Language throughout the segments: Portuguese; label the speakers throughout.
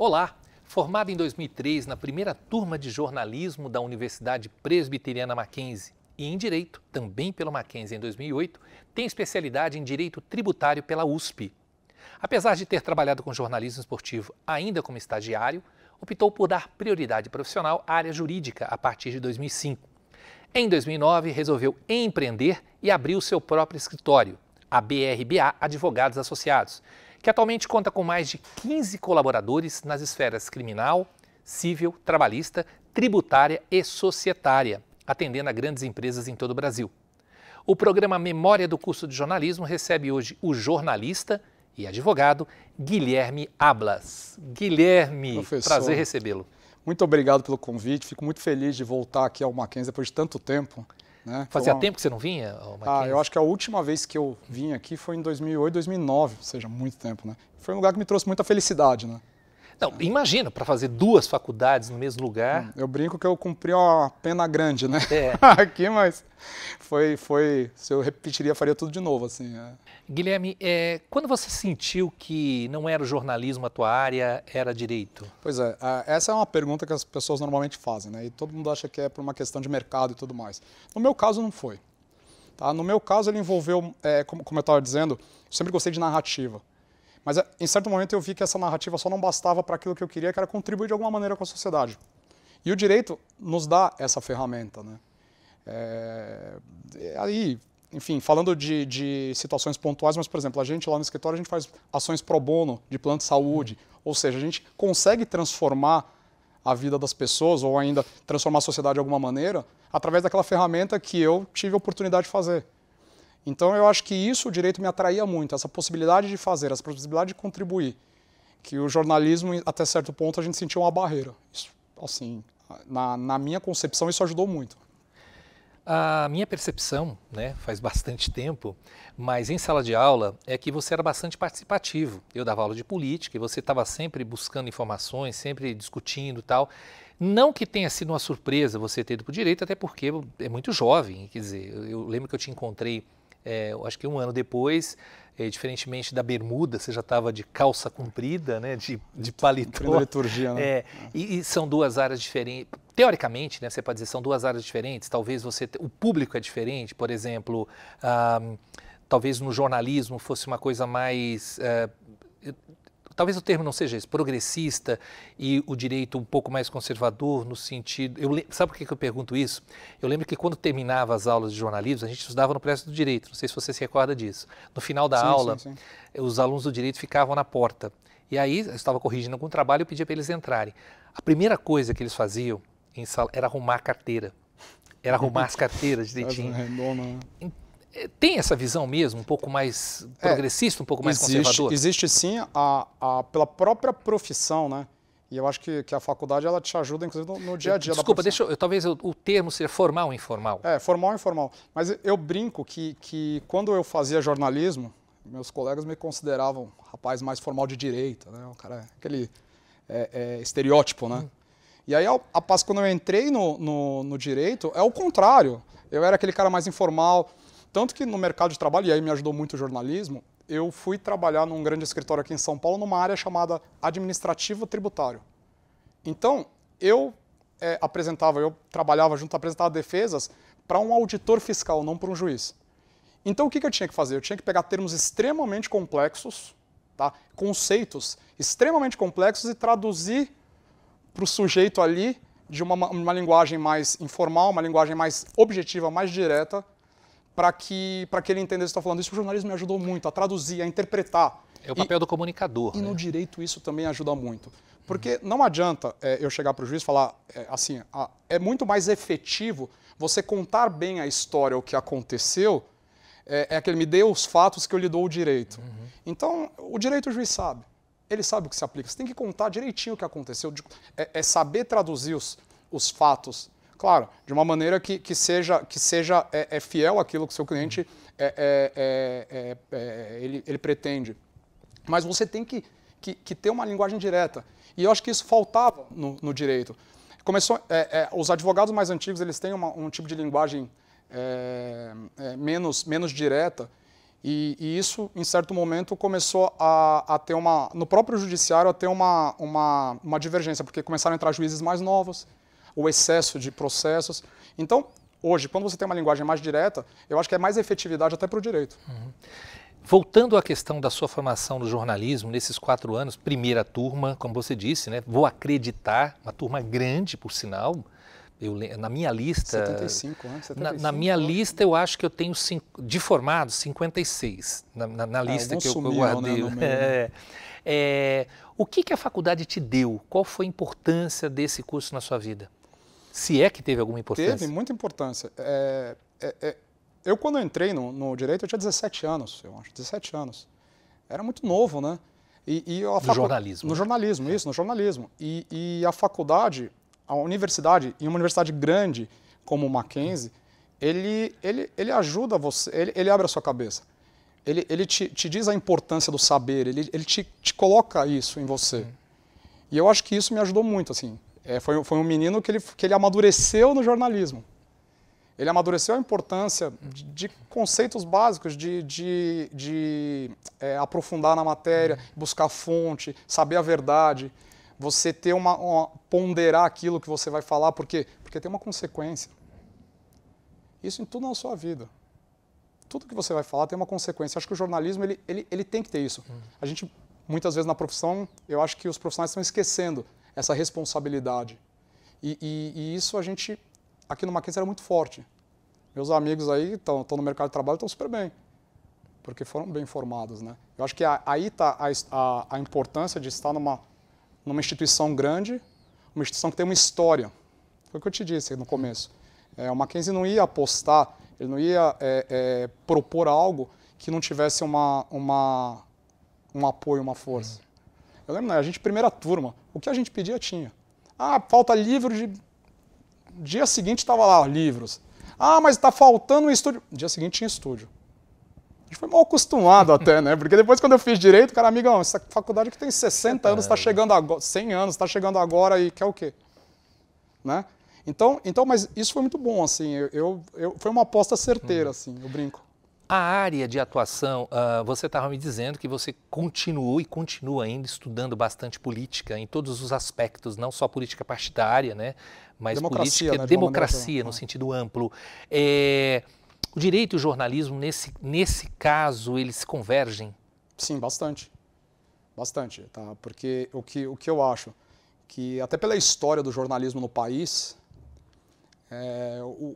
Speaker 1: Olá! Formado em 2003 na primeira turma de jornalismo da Universidade Presbiteriana Mackenzie e em Direito, também pelo Mackenzie em 2008, tem especialidade em Direito Tributário pela USP. Apesar de ter trabalhado com jornalismo esportivo ainda como estagiário, optou por dar prioridade profissional à área jurídica a partir de 2005. Em 2009, resolveu empreender e abriu seu próprio escritório, a BRBA Advogados Associados, que atualmente conta com mais de 15 colaboradores nas esferas criminal, civil, trabalhista, tributária e societária, atendendo a grandes empresas em todo o Brasil. O programa Memória do Curso de Jornalismo recebe hoje o jornalista e advogado Guilherme Ablas. Guilherme,
Speaker 2: Professor,
Speaker 1: prazer recebê-lo.
Speaker 2: Muito obrigado pelo convite, fico muito feliz de voltar aqui ao Mackenzie depois de tanto tempo. Né?
Speaker 1: Fazia tempo que você não vinha ao Mackenzie?
Speaker 2: Eu acho que a última vez que eu vim aqui foi em 2008, 2009, ou seja, muito tempo. Né? Foi um lugar que me trouxe muita felicidade. Né?
Speaker 1: Não, imagina, para fazer duas faculdades no mesmo lugar.
Speaker 2: Eu brinco que eu cumpri uma pena grande, né? Aqui, mas se eu repetiria, faria tudo de novo. Assim,
Speaker 1: Guilherme, quando você sentiu que não era o jornalismo a tua área, era direito?
Speaker 2: Pois é, essa é uma pergunta que as pessoas normalmente fazem, né? E todo mundo acha que é por uma questão de mercado e tudo mais. No meu caso, não foi. Tá? No meu caso, ele envolveu, como eu estava dizendo, eu sempre gostei de narrativa. Mas em certo momento eu vi que essa narrativa só não bastava para aquilo que eu queria, que era contribuir de alguma maneira com a sociedade. E o direito nos dá essa ferramenta, né? Aí, enfim, falando de situações pontuais, mas, por exemplo, a gente lá no escritório, a gente faz ações pro bono de plano de saúde, ou seja, a gente consegue transformar a vida das pessoas, ou ainda transformar a sociedade de alguma maneira, através daquela ferramenta que eu tive a oportunidade de fazer. Então eu acho que isso o direito me atraía muito, essa possibilidade de fazer, essa possibilidade de contribuir. Que o jornalismo, até certo ponto, a gente sentia uma barreira. Isso, assim, na minha concepção, isso ajudou muito.
Speaker 1: A minha percepção, né, faz bastante tempo, mas em sala de aula, é que você era bastante participativo. Eu dava aula de política e você estava sempre buscando informações, sempre discutindo e tal. Não que tenha sido uma surpresa você ter ido para o direito, até porque é muito jovem. Quer dizer, eu lembro que eu te encontrei, acho que um ano depois, diferentemente da bermuda, você já estava de calça comprida, né, de paletó.
Speaker 2: Da liturgia, né?
Speaker 1: E são duas áreas diferentes. Teoricamente, né, você pode dizer, são duas áreas diferentes. Talvez o público é diferente, por exemplo, talvez no jornalismo fosse uma coisa mais... talvez o termo não seja esse, progressista, e o direito um pouco mais conservador no sentido... Sabe por que eu pergunto isso? Eu lembro que quando terminava as aulas de jornalismo, a gente estudava no Prédio do Direito, não sei se você se recorda disso. No final da aula,
Speaker 2: sim.
Speaker 1: Os alunos do direito ficavam na porta. E aí, eu estava corrigindo algum trabalho e pedia para eles entrarem. A primeira coisa que eles faziam em sala era arrumar a carteira. Era arrumar as carteiras direitinho. Tem essa visão mesmo, um pouco mais progressista, um pouco mais conservadora?
Speaker 2: Existe sim, pela própria profissão, né? E eu acho que a faculdade ela te ajuda, inclusive, no dia a dia
Speaker 1: Desculpa,
Speaker 2: da profissão.
Speaker 1: talvez o termo seja formal ou informal.
Speaker 2: Formal ou informal. Mas eu brinco que quando eu fazia jornalismo, meus colegas me consideravam rapaz mais formal de direito, né? O cara, aquele estereótipo, né? E aí, quando eu entrei no direito, é o contrário. Eu era aquele cara mais informal. Tanto que no mercado de trabalho, e aí me ajudou muito o jornalismo, eu fui trabalhar num grande escritório aqui em São Paulo, numa área chamada administrativo tributário. Então, eu trabalhava junto, apresentava defesas para um auditor fiscal, não para um juiz. Então, o que eu tinha que fazer? Eu tinha que pegar termos extremamente complexos, tá? Conceitos extremamente complexos e traduzir para o sujeito ali de uma linguagem mais informal, uma linguagem mais objetiva, mais direta, para que ele entendesse o que está falando. Isso o jornalismo me ajudou muito a traduzir, a interpretar.
Speaker 1: É o papel do comunicador.
Speaker 2: E no direito isso também ajuda muito. Porque não adianta eu chegar para o juiz e falar assim, é muito mais efetivo você contar bem a história, o que aconteceu, aquele me dê os fatos que eu lhe dou o direito. Então, o direito o juiz sabe. Ele sabe o que se aplica. Você tem que contar direitinho o que aconteceu, saber traduzir os fatos. Claro, de uma maneira que seja fiel àquilo que o seu cliente ele pretende. Mas você tem que ter uma linguagem direta. E eu acho que isso faltava no direito. Os advogados mais antigos eles têm um tipo de linguagem menos direta. E isso, em certo momento, começou a ter no próprio judiciário, a ter uma divergência, porque começaram a entrar juízes mais novos, o excesso de processos. Então, hoje, quando você tem uma linguagem mais direta, eu acho que é mais efetividade até para o direito.
Speaker 1: Voltando à questão da sua formação no jornalismo, nesses 4 anos, primeira turma, como você disse, né? Vou acreditar, uma turma grande, por sinal. Na minha lista...
Speaker 2: 75, né? 75,
Speaker 1: na minha lista, eu acho que eu tenho, de formados, 56, na lista que eu guardei.
Speaker 2: Né,
Speaker 1: o que a faculdade te deu? Qual foi a importância desse curso na sua vida? Se é que teve alguma importância?
Speaker 2: Teve muita importância. Eu, quando entrei no direito, eu tinha 17 anos, eu acho, 17 anos. Era muito novo, né?
Speaker 1: No jornalismo.
Speaker 2: No jornalismo, isso, no jornalismo. E a faculdade, a universidade, em uma universidade grande como o Mackenzie, ele ajuda você, ele abre a sua cabeça. Ele te diz a importância do saber, ele te coloca isso em você. E eu acho que isso me ajudou muito, assim. Foi um menino que ele amadureceu no jornalismo. Ele amadureceu a importância de conceitos básicos, de aprofundar na matéria, buscar fonte, saber a verdade, você ter ponderar aquilo que você vai falar, porque tem uma consequência. Isso em tudo na sua vida. Tudo que você vai falar tem uma consequência. Acho que o jornalismo ele tem que ter isso. A gente, muitas vezes na profissão, eu acho que os profissionais estão esquecendo essa responsabilidade. E isso a gente, aqui no Mackenzie, era muito forte. Meus amigos aí estão no mercado de trabalho, estão super bem, porque foram bem formados, né? Eu acho que aí está a importância de estar numa instituição grande, uma instituição que tem uma história. Foi o que eu te disse no começo. O Mackenzie não ia apostar, ele não ia propor algo que não tivesse um apoio, uma força. Eu lembro, né, a gente, primeira turma, o que a gente pedia tinha. Ah, falta livro de... Dia seguinte estava lá, livros. Ah, mas está faltando um estúdio. Dia seguinte tinha estúdio. A gente foi mal acostumado até, né? Porque depois, quando eu fiz direito, cara, amigão, essa faculdade que tem 60 anos, está chegando agora, 100 anos, está chegando agora e quer o quê? Né? Então, mas isso foi muito bom, assim. Foi uma aposta certeira, assim, eu brinco.
Speaker 1: A área de atuação, você estava me dizendo que você continuou e continua ainda estudando bastante política em todos os aspectos, não só política partidária, né, mas
Speaker 2: democracia,
Speaker 1: política,
Speaker 2: né,
Speaker 1: democracia no sentido amplo. O direito e o jornalismo, nesse caso, eles se convergem?
Speaker 2: Sim, bastante. Bastante, tá? Porque o que eu acho, que até pela história do jornalismo no país,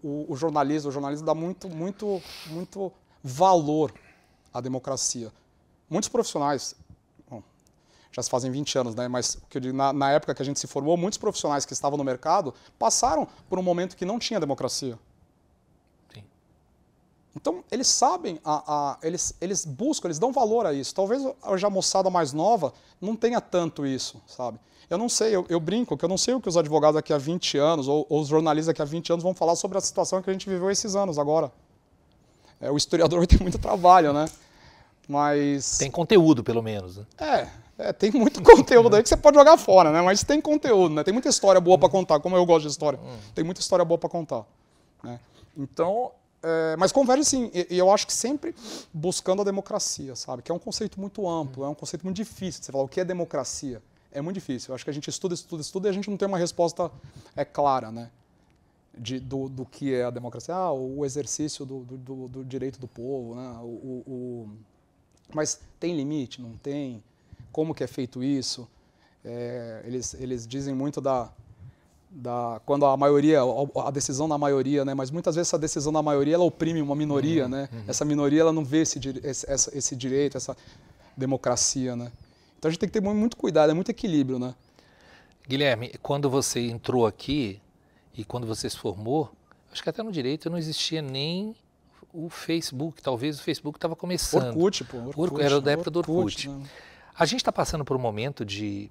Speaker 2: o jornalismo dá muito valor à democracia. Muitos profissionais, bom, já se fazem 20 anos, né? Mas na época que a gente se formou, muitos profissionais que estavam no mercado passaram por um momento que não tinha democracia.
Speaker 1: Sim.
Speaker 2: Então, eles sabem, eles buscam, eles dão valor a isso. Talvez hoje a moçada mais nova não tenha tanto isso, sabe? Eu não sei, eu brinco que eu não sei o que os advogados daqui a 20 anos ou os jornalistas daqui a 20 anos vão falar sobre a situação que a gente viveu esses anos agora. O historiador vai ter muito trabalho, né? Mas...
Speaker 1: Tem conteúdo, pelo menos. Né?
Speaker 2: Tem muito conteúdo aí que você pode jogar fora, né? Mas tem conteúdo, né? Tem muita história boa para contar, como eu gosto de história. Tem muita história boa para contar. Né? Então, mas converge sim, e eu acho que sempre buscando a democracia, sabe? Que é um conceito muito amplo, é um conceito muito difícil. Você falar o que é democracia? É muito difícil. Eu acho que a gente estuda e a gente não tem uma resposta clara, né? Do que é a democracia, o exercício do direito do povo, né? Mas tem limite? Não tem? Como que é feito isso? Eles dizem muito quando a decisão da maioria, né? Mas muitas vezes essa decisão da maioria ela oprime uma minoria, né? Essa minoria ela não vê esse direito, essa democracia, né? Então a gente tem que ter muito cuidado, muito equilíbrio, né?
Speaker 1: Guilherme, quando você entrou aqui e quando você se formou, acho que até no direito não existia nem o Facebook. Talvez o Facebook estava começando.
Speaker 2: Orkut, pô. Orkut,
Speaker 1: era da época do Orkut.
Speaker 2: Né?
Speaker 1: A gente está passando por um momento de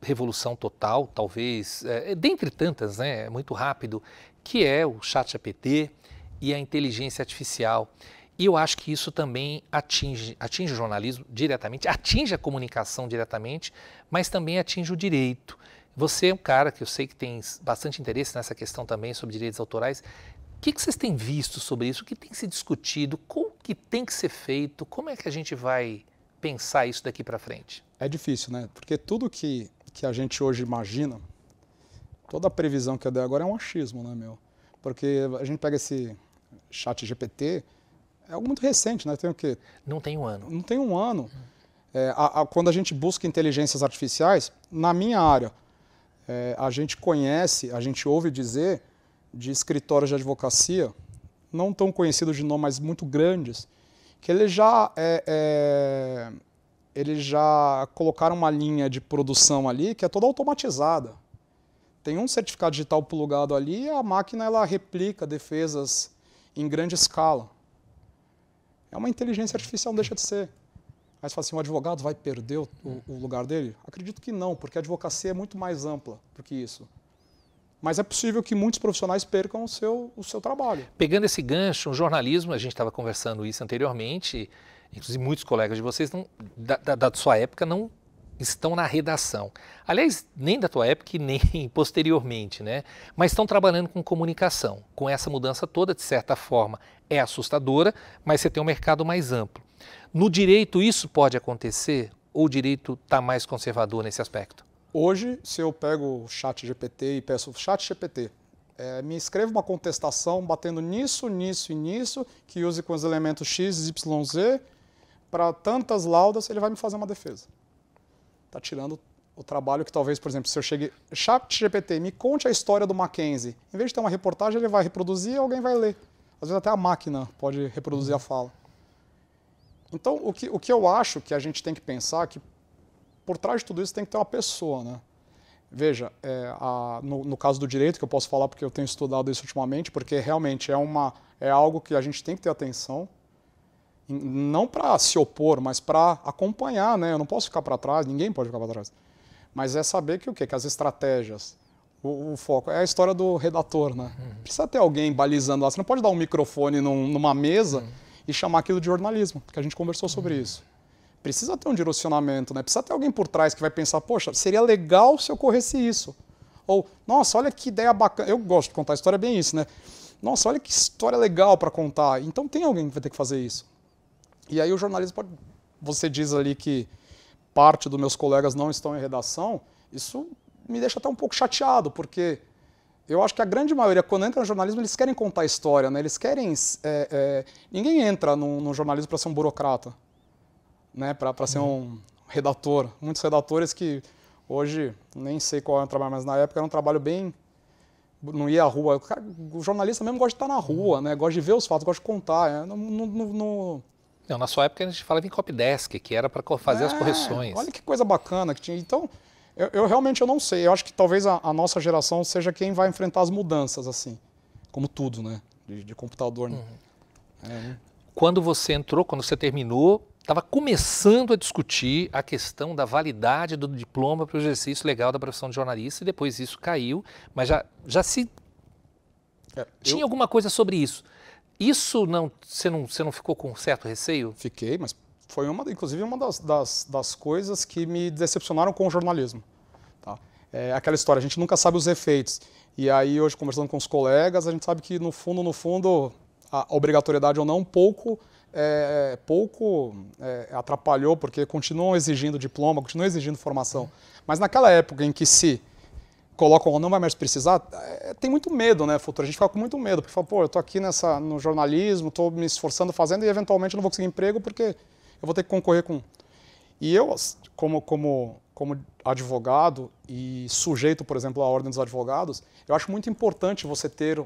Speaker 1: revolução total, talvez, dentre tantas, né, muito rápido, que é o ChatGPT e a inteligência artificial. E eu acho que isso também atinge o jornalismo diretamente, atinge a comunicação diretamente, mas também atinge o direito. Você é um cara que eu sei que tem bastante interesse nessa questão também sobre direitos autorais. que vocês têm visto sobre isso? O que tem se discutido? O que tem que ser feito? Como é que a gente vai pensar isso daqui para frente?
Speaker 2: É difícil, né? Porque tudo que a gente hoje imagina, toda a previsão que eu dei agora é um achismo, né, meu? Porque a gente pega esse chat GPT, é algo muito recente, né? Tem o quê?
Speaker 1: Não tem um ano.
Speaker 2: Não tem um ano. Quando a gente busca inteligências artificiais, na minha área, a gente conhece, a gente ouve dizer de escritórios de advocacia, não tão conhecidos de nome, mas muito grandes, que eles já colocaram uma linha de produção ali que é toda automatizada. Tem um certificado digital plugado ali e a máquina ela replica defesas em grande escala. É uma inteligência artificial, não deixa de ser. Aí você fala assim, o advogado vai perder o lugar dele? Acredito que não, porque a advocacia é muito mais ampla do que isso. Mas é possível que muitos profissionais percam o seu trabalho.
Speaker 1: Pegando esse gancho, o jornalismo, a gente estava conversando isso anteriormente, inclusive muitos colegas de vocês da sua época não estão na redação. Aliás, nem da tua época e nem posteriormente, né? Mas estão trabalhando com comunicação. Com essa mudança toda, de certa forma, é assustadora, mas você tem um mercado mais amplo. No direito isso pode acontecer ou o direito está mais conservador nesse aspecto?
Speaker 2: Hoje, se eu pego o chat GPT e peço, chat GPT, me escreva uma contestação batendo nisso, nisso e nisso, que use com os elementos X, Y, Z, para tantas laudas, ele vai me fazer uma defesa. Está tirando o trabalho que talvez, por exemplo, se eu chegue, chat GPT, me conte a história do Mackenzie. Em vez de ter uma reportagem, ele vai reproduzir e alguém vai ler. Às vezes até a máquina pode reproduzir a fala. Então, o que eu acho que a gente tem que pensar é que por trás de tudo isso tem que ter uma pessoa, né? Veja, no caso do direito, que eu posso falar porque eu tenho estudado isso ultimamente, porque realmente é algo que a gente tem que ter atenção, não para se opor, mas para acompanhar, né? Eu não posso ficar para trás, ninguém pode ficar para trás. Mas é saber que o quê? Que as estratégias, o foco, é a história do redator, né? Precisa ter alguém balizando lá. Você não pode dar um microfone numa mesa e chamar aquilo de jornalismo, porque a gente conversou sobre isso. Precisa ter um direcionamento, né? Precisa ter alguém por trás que vai pensar, poxa, seria legal se ocorresse isso. Ou, nossa, olha que ideia bacana. Eu gosto de contar história, é bem isso, né? Nossa, olha que história legal para contar. Então tem alguém que vai ter que fazer isso. E aí o jornalismo pode... Você diz ali que parte dos meus colegas não estão em redação, isso me deixa até um pouco chateado, porque eu acho que a grande maioria, quando entra no jornalismo, eles querem contar história, né? Eles querem... Ninguém entra no jornalismo para ser um burocrata, né? Para ser um redator. Muitos redatores que hoje, nem sei qual é o trabalho, mas na época era um trabalho bem... Não ia à rua. O jornalista mesmo gosta de estar na rua, né? Gosta de ver os fatos, gosta de contar. Não,
Speaker 1: na sua época a gente falava em copydesk, que era para fazer as correções.
Speaker 2: Olha que coisa bacana que tinha. Então, eu realmente não sei. Eu acho que talvez a nossa geração seja quem vai enfrentar as mudanças, assim. Como tudo, né? De computador. Né?
Speaker 1: Quando você entrou, quando você terminou, estava começando a discutir a questão da validade do diploma para o exercício legal da profissão de jornalista, e depois isso caiu, mas já se... Tinha alguma coisa sobre isso. Isso você não ficou com certo receio?
Speaker 2: Fiquei, mas foi inclusive uma das coisas que me decepcionaram com o jornalismo. Tá? É aquela história, a gente nunca sabe os efeitos. E aí hoje, conversando com os colegas, a gente sabe que no fundo, a obrigatoriedade ou não, pouco atrapalhou, porque continuam exigindo diploma, continuam exigindo formação. Mas naquela época em que se colocam ou não vai mais precisar, tem muito medo, né, futuro? A gente fica com muito medo, porque fala, pô, eu tô aqui no jornalismo, tô me esforçando, fazendo, e eventualmente não vou conseguir emprego porque eu vou ter que concorrer com... E eu, como advogado e sujeito, por exemplo, à Ordem dos Advogados, eu acho muito importante você ter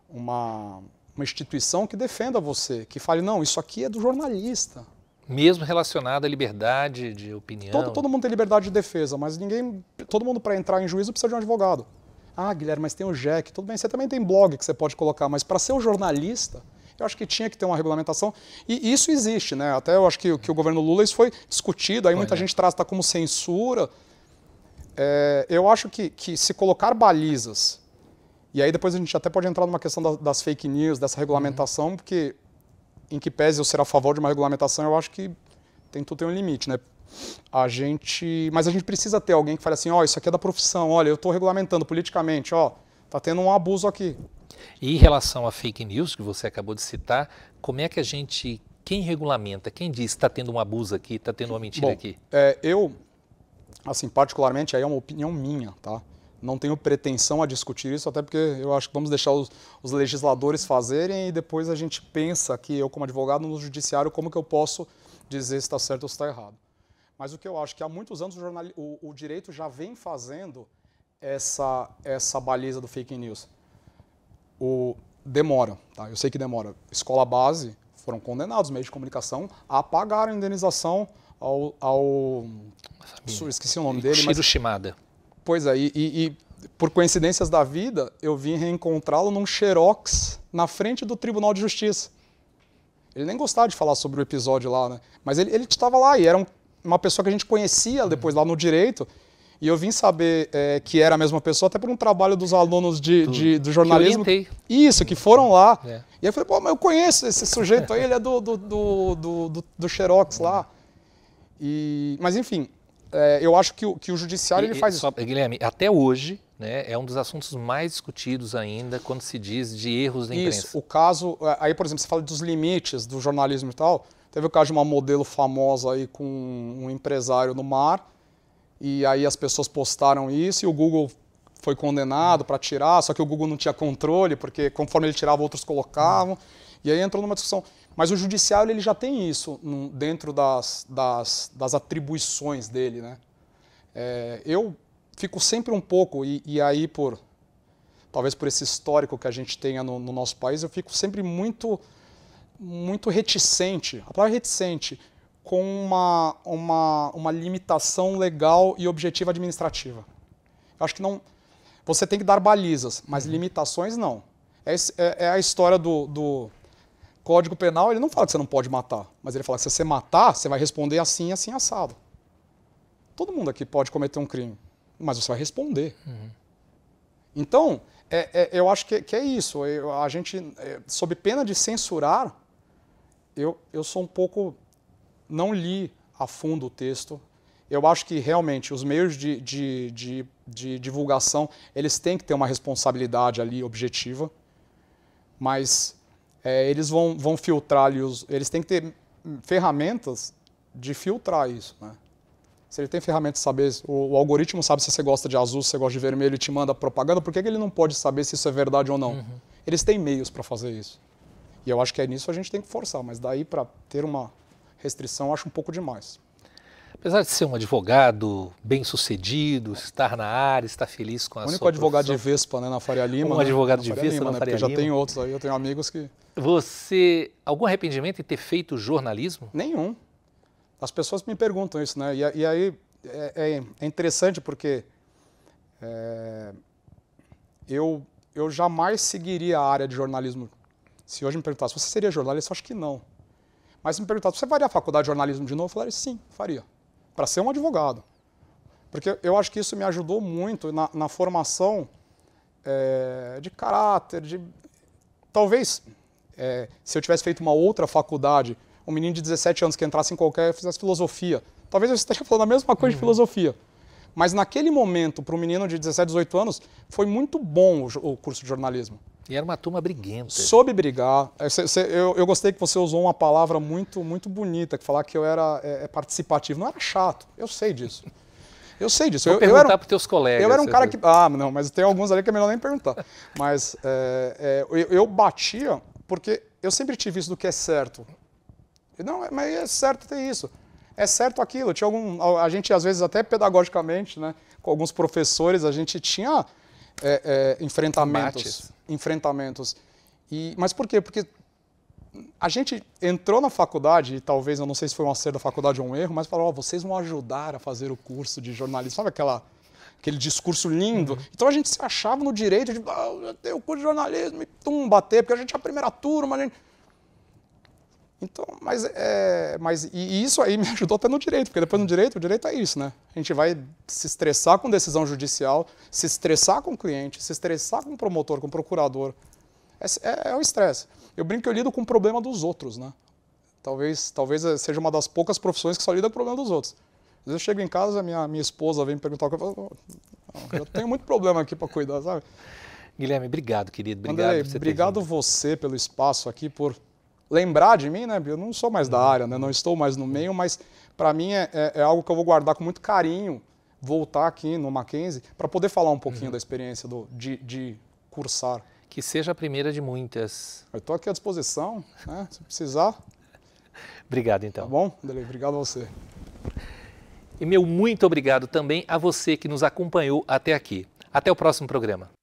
Speaker 2: uma instituição que defenda você, que fale, não, isso aqui é do jornalista.
Speaker 1: Mesmo relacionado à liberdade de opinião?
Speaker 2: Todo mundo tem liberdade de defesa, mas todo mundo para entrar em juízo precisa de um advogado. Ah, Guilherme, mas tem o JEC, tudo bem, você também tem blog que você pode colocar, mas para ser um jornalista, eu acho que tinha que ter uma regulamentação, e isso existe, né? Até eu acho que o governo Lula isso foi discutido, aí muita gente trata como censura. Eu acho que se colocar balizas, e aí depois a gente até pode entrar numa questão das fake news, dessa regulamentação, porque em que pese eu ser a favor de uma regulamentação, eu acho que tudo tem um limite, né? Mas a gente precisa ter alguém que fale assim, ó, isso aqui é da profissão, olha, eu estou regulamentando politicamente, ó, Está tendo um abuso aqui.
Speaker 1: E em relação a fake news, que você acabou de citar, como é que quem regulamenta, quem diz que está tendo um abuso aqui, está tendo uma mentira aqui?
Speaker 2: Eu, assim, particularmente, aí é uma opinião minha, tá? Não tenho pretensão a discutir isso, até porque eu acho que vamos deixar os legisladores fazerem e depois a gente pensa aqui, eu como advogado no judiciário, como que eu posso dizer se está certo ou se está errado. Mas o que eu acho que há muitos anos o direito já vem fazendo essa baliza do fake news. Demora, tá? Eu sei que demora. Escola base foram condenados, meios de comunicação, a pagar a indenização esqueci o nome dele.
Speaker 1: Shiro Shimada.
Speaker 2: Pois é, e por coincidências da vida, eu vim reencontrá-lo num xerox na frente do Tribunal de Justiça. Ele nem gostava de falar sobre o episódio lá, né? Mas ele estava lá e era uma pessoa que a gente conhecia depois lá no direito. E eu vim saber que era a mesma pessoa até por um trabalho dos alunos do jornalismo.
Speaker 1: Que orientei.
Speaker 2: Isso, que foram lá.
Speaker 1: É.
Speaker 2: E aí eu falei, pô, mas eu conheço esse sujeito aí, ele é do Xerox lá. Mas enfim, eu acho que o judiciário ele faz isso.
Speaker 1: Guilherme, até hoje, né, é um dos assuntos mais discutidos ainda quando se diz de erros da imprensa.
Speaker 2: Isso, o caso, aí por exemplo, você fala dos limites do jornalismo e tal, teve o caso de uma modelo famosa aí com um empresário no mar, e aí as pessoas postaram isso e o Google foi condenado para tirar, só que o Google não tinha controle, porque conforme ele tirava, outros colocavam, e aí entrou numa discussão. Mas o judiciário ele já tem isso dentro das atribuições dele, né? Eu fico sempre um pouco, e aí talvez por esse histórico que a gente tenha no nosso país, eu fico sempre muito reticente, a palavra reticente, com uma limitação legal e objetiva administrativa. Eu acho que não. Você tem que dar balizas, mas limitações não. É a história do Código Penal, ele não fala que você não pode matar, mas ele fala que se você matar, você vai responder assim, assim, assado. Todo mundo aqui pode cometer um crime, mas você vai responder. Então, eu acho que é isso. A gente, sob pena de censurar, eu sou um pouco... Não li a fundo o texto. Eu acho que realmente os meios de divulgação, eles têm que ter uma responsabilidade ali objetiva, mas eles vão filtrar ali, eles têm que ter ferramentas de filtrar isso, né? Se ele tem ferramentas de saber, o algoritmo sabe se você gosta de azul, se você gosta de vermelho e te manda propaganda, por que ele não pode saber se isso é verdade ou não? Eles têm meios para fazer isso. E eu acho que nisso a gente tem que forçar, mas daí para ter uma restrição eu acho um pouco demais.
Speaker 1: Apesar de ser um advogado bem-sucedido, estar na área, estar feliz com a sua
Speaker 2: profissão. O único advogado de Vespa, né, na Faria Lima.
Speaker 1: Um advogado de Vespa na Faria Lima.
Speaker 2: Porque já tem outros aí, eu tenho amigos que...
Speaker 1: Algum arrependimento em ter feito jornalismo?
Speaker 2: Nenhum. As pessoas me perguntam isso, né? E aí é interessante porque eu jamais seguiria a área de jornalismo. Se hoje me perguntasse, você seria jornalista? Eu acho que não. Mas se me perguntasse, você faria a faculdade de jornalismo de novo? Eu falaria, sim, faria. Para ser um advogado. Porque eu acho que isso me ajudou muito na formação de caráter, talvez, se eu tivesse feito uma outra faculdade, um menino de 17 anos que entrasse em qualquer, fizesse filosofia, talvez eu esteja falando a mesma coisa de filosofia. Mas naquele momento, para um menino de 17, 18 anos, foi muito bom o curso de jornalismo.
Speaker 1: E era uma turma briguenta.
Speaker 2: Soube brigar. Eu gostei que você usou uma palavra muito, muito bonita, que falar que eu era participativo. Não era chato, eu sei disso. Eu sei disso.
Speaker 1: Vou perguntar para os teus colegas.
Speaker 2: Eu era um cara que... Ah, não, mas tem alguns ali que é melhor nem perguntar. Mas eu batia porque eu sempre tive isso do que é certo. Não, mas é certo ter isso. É certo aquilo. A gente, às vezes, até pedagogicamente, né, com alguns professores, a gente tinha enfrentamentos. Mas por quê? Porque a gente entrou na faculdade, e talvez, eu não sei se foi um acerto da faculdade ou um erro, mas falou, vocês vão ajudar a fazer o curso de jornalismo. Sabe aquele discurso lindo? Então a gente se achava no direito de, eu tenho o curso de jornalismo, e bater, porque a gente é a primeira turma, a gente... Então, e isso aí me ajudou até no direito, porque depois no direito, o direito é isso, né? A gente vai se estressar com decisão judicial, se estressar com o cliente, se estressar com o promotor, com o procurador. É o estresse. Eu brinco que eu lido com o problema dos outros, né? Talvez seja uma das poucas profissões que só lida com o problema dos outros. Às vezes eu chego em casa, minha esposa vem me perguntar o que eu falo, eu tenho muito problema aqui para cuidar, sabe?
Speaker 1: Guilherme, obrigado, querido. Obrigado
Speaker 2: Vanderlei,
Speaker 1: por você ter
Speaker 2: obrigado
Speaker 1: vindo.
Speaker 2: você pelo espaço aqui, por lembrar de mim, né? Eu não sou mais da área, né? Não estou mais no meio, mas para mim é algo que eu vou guardar com muito carinho, voltar aqui no Mackenzie, para poder falar um pouquinho da experiência de cursar.
Speaker 1: Que seja a primeira de muitas.
Speaker 2: Eu estou aqui à disposição, né? Se precisar.
Speaker 1: Obrigado,
Speaker 2: Tá
Speaker 1: então.
Speaker 2: bom? Vanderlei, obrigado a você.
Speaker 1: E meu muito obrigado também a você que nos acompanhou até aqui. Até o próximo programa.